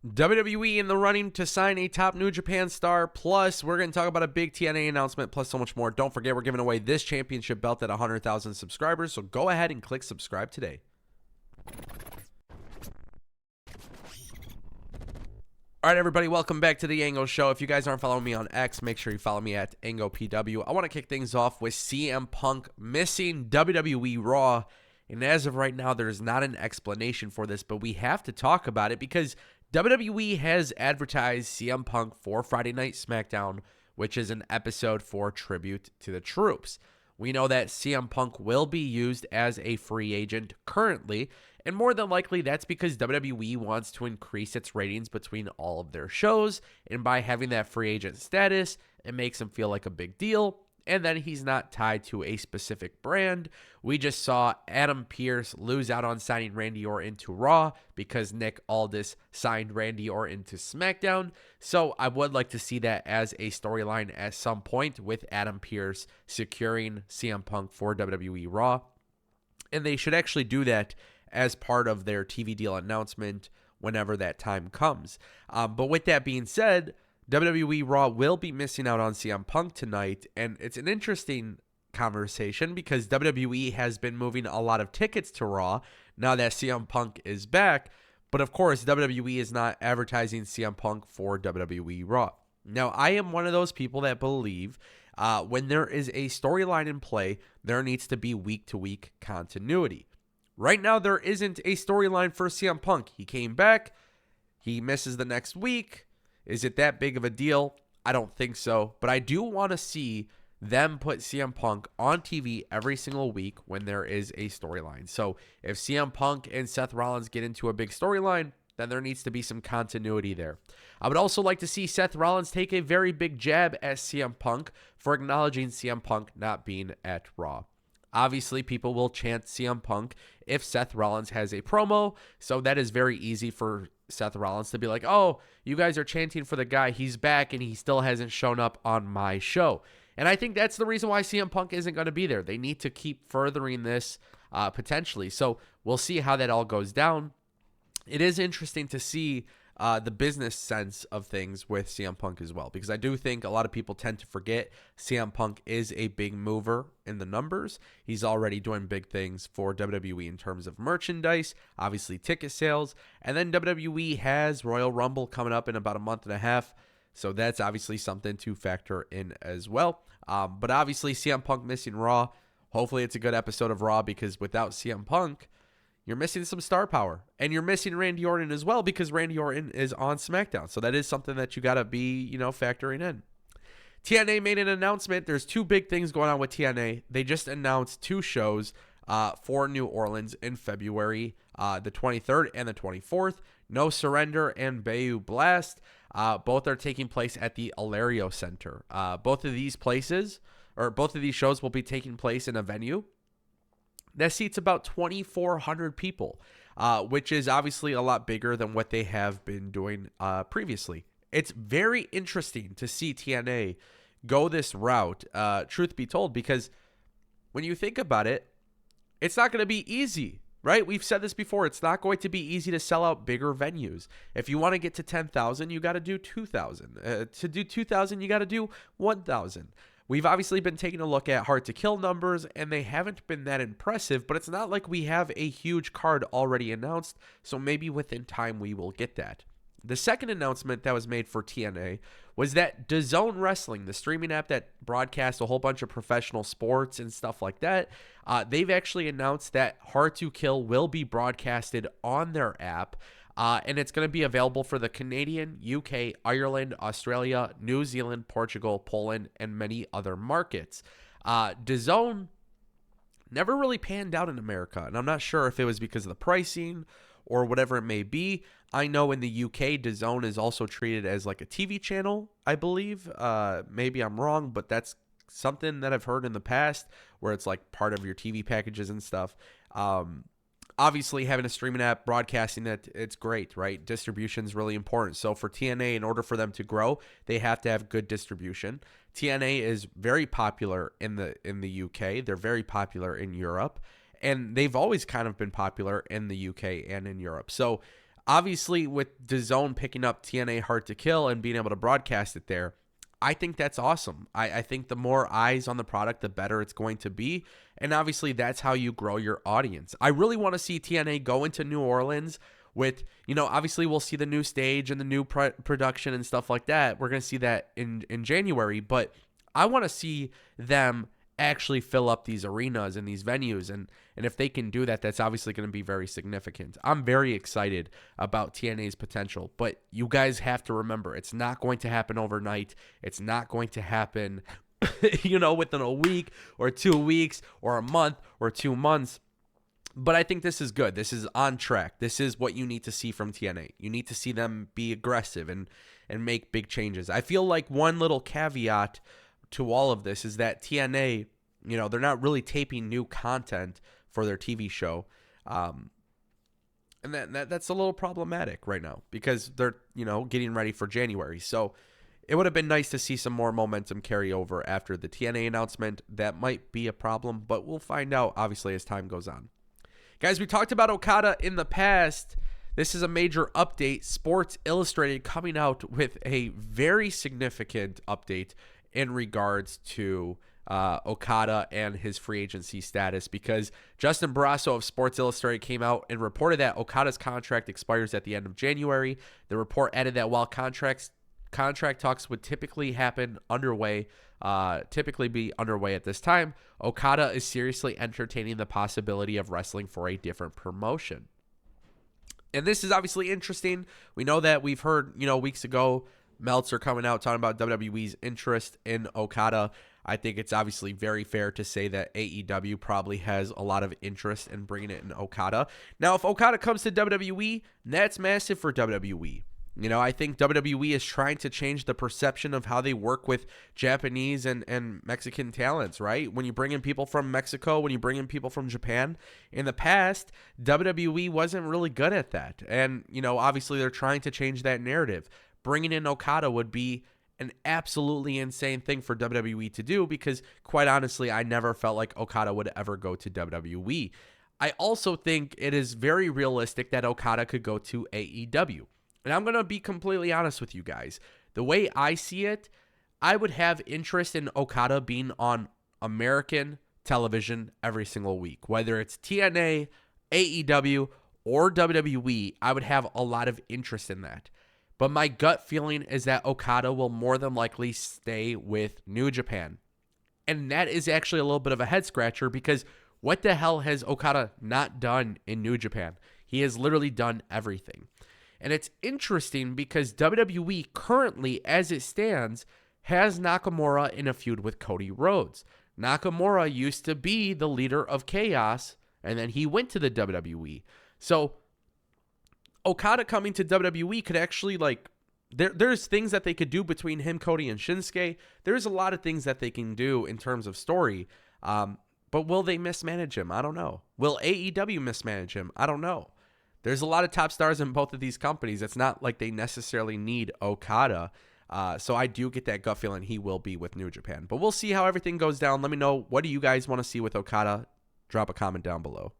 WWE in the running to sign a top New Japan star. Plus, we're going to talk about a big TNA announcement, plus so much more. Don't forget, we're giving away this championship belt at 100,000 subscribers, so go ahead and click subscribe today. All right, everybody, welcome back to the Ango Show. If you guys aren't following me on X, make sure you follow me at NJPW. I want to kick things off with CM Punk missing WWE Raw. And as of right now, there's not an explanation for this, but we have to talk about it because WWE has advertised CM Punk for Friday Night SmackDown, which is an episode for Tribute to the Troops. We know that CM Punk will be used as a free agent currently, and more than likely that's because WWE wants to increase its ratings between all of their shows, and by having that free agent status, it makes him feel like a big deal, and then he's not tied to a specific brand. We just saw Adam Pearce lose out on signing Randy Orton to Raw because Nick Aldis signed Randy Orton to SmackDown. So I would like to see that as a storyline at some point with Adam Pearce securing CM Punk for WWE Raw. And they should actually do that as part of their TV deal announcement whenever that time comes. But with that being said, WWE Raw will be missing out on CM Punk tonight, and it's an interesting conversation because WWE has been moving a lot of tickets to Raw now that CM Punk is back, but of course WWE is not advertising CM Punk for WWE Raw. Now, I am one of those people that believe when there is a storyline in play, there needs to be week-to-week continuity. Right now, there isn't a storyline for CM Punk. He came back, he misses the next week. Is it that big of a deal? I don't think so, but I do want to see them put CM Punk on TV every single week when there is a storyline. So if CM Punk and Seth Rollins get into a big storyline, then there needs to be some continuity there. I would also like to see Seth Rollins take a very big jab at CM Punk for acknowledging CM Punk not being at Raw. Obviously, people will chant CM Punk if Seth Rollins has a promo, so that is very easy for Seth Rollins to be like, oh, you guys are chanting for the guy, he's back, and he still hasn't shown up on my show. And I think that's the reason why CM Punk isn't going to be there. They need to keep furthering this potentially. So we'll see how that all goes down. It is interesting to see the business sense of things with CM Punk as well, because I do think a lot of people tend to forget CM Punk is a big mover in the numbers. He's already doing big things for WWE in terms of merchandise, obviously ticket sales, and then WWE has Royal Rumble coming up in about a month and a half, so that's obviously something to factor in as well. But obviously CM Punk missing Raw. Hopefully it's a good episode of Raw, because without CM Punk, you're missing some star power, and you're missing Randy Orton as well because Randy Orton is on SmackDown. So that is something that you got to be, factoring in. TNA made an announcement. There's two big things going on with TNA. They just announced two shows for New Orleans in February, the 23rd and the 24th. No Surrender and Bayou Blast. Both are taking place at the Alario Center. Both of these shows will be taking place in a venue that seats about 2,400 people, which is obviously a lot bigger than what they have been doing previously. It's very interesting to see TNA go this route, truth be told, because when you think about it, it's not going to be easy, right? We've said this before. It's not going to be easy to sell out bigger venues. If you want to get to 10,000, you got to do 2,000. To do 2,000, you got to do 1,000. We've obviously been taking a look at Hard to Kill numbers, and they haven't been that impressive, but it's not like we have a huge card already announced, so maybe within time we will get that. The second announcement that was made for TNA was that DAZN Wrestling, the streaming app that broadcasts a whole bunch of professional sports and stuff like that, they've actually announced that Hard to Kill will be broadcasted on their app. And it's going to be available for the Canadian, UK, Ireland, Australia, New Zealand, Portugal, Poland, and many other markets. DAZN never really panned out in America, and I'm not sure if it was because of the pricing or whatever it may be. I know in the UK, DAZN is also treated as like a TV channel, I believe. Maybe I'm wrong, but that's something that I've heard in the past, where it's like part of your TV packages and stuff. Obviously, having a streaming app, broadcasting that, it's great, right? Distribution is really important. So for TNA, in order for them to grow, they have to have good distribution. TNA is very popular in the UK. They're very popular in Europe. And they've always kind of been popular in the UK and in Europe. So Obviously, with DAZN picking up TNA Hard to Kill and being able to broadcast it there, I think that's awesome. I think the more eyes on the product, the better it's going to be. And obviously, that's how you grow your audience. I really want to see TNA go into New Orleans with, obviously we'll see the new stage and the new production and stuff like that. We're going to see that in January. But I want to see them actually fill up these arenas and these venues. And if they can do that, that's obviously going to be very significant. I'm very excited about TNA's potential, but you guys have to remember, it's not going to happen overnight. It's not going to happen, within a week or 2 weeks or a month or 2 months. But I think this is good. This is on track. This is what you need to see from TNA. You need to see them be aggressive and make big changes. I feel like one little caveat to all of this is that TNA, they're not really taping new content for their TV show. And that's a little problematic right now because they're, getting ready for January. So it would have been nice to see some more momentum carry over after the TNA announcement. That might be a problem, but we'll find out, obviously, as time goes on. Guys, we talked about Okada in the past. This is a major update. Sports Illustrated coming out with a very significant update in regards to Okada and his free agency status, because Justin Barrasso of Sports Illustrated came out and reported that Okada's contract expires at the end of January. The report added that while contract talks would typically be underway at this time, Okada is seriously entertaining the possibility of wrestling for a different promotion. And this is obviously interesting. We know that we've heard, weeks ago, Meltzer coming out talking about WWE's interest in Okada. I think it's obviously very fair to say that AEW probably has a lot of interest in bringing it in Okada. Now, if Okada comes to WWE, that's massive for WWE. I think WWE is trying to change the perception of how they work with Japanese and Mexican talents, right? When you bring in people from Mexico, when you bring in people from Japan, in the past, WWE wasn't really good at that. And, obviously they're trying to change that narrative. Bringing in Okada would be an absolutely insane thing for WWE to do because, quite honestly, I never felt like Okada would ever go to WWE. I also think it is very realistic that Okada could go to AEW. And I'm going to be completely honest with you guys. The way I see it, I would have interest in Okada being on American television every single week. Whether it's TNA, AEW, or WWE, I would have a lot of interest in that. But my gut feeling is that Okada will more than likely stay with New Japan. And that is actually a little bit of a head scratcher because what the hell has Okada not done in New Japan? He has literally done everything. And it's interesting because WWE currently, as it stands, has Nakamura in a feud with Cody Rhodes. Nakamura used to be the leader of Chaos, and then he went to the WWE. So Okada coming to WWE could actually, there's things that they could do between him, Cody, and Shinsuke. There's a lot of things that they can do in terms of story. But will they mismanage him? I don't know. Will AEW mismanage him? I don't know. There's a lot of top stars in both of these companies. It's not like they necessarily need Okada. So I do get that gut feeling he will be with New Japan. But we'll see how everything goes down. Let me know, what do you guys want to see with Okada? Drop a comment down below.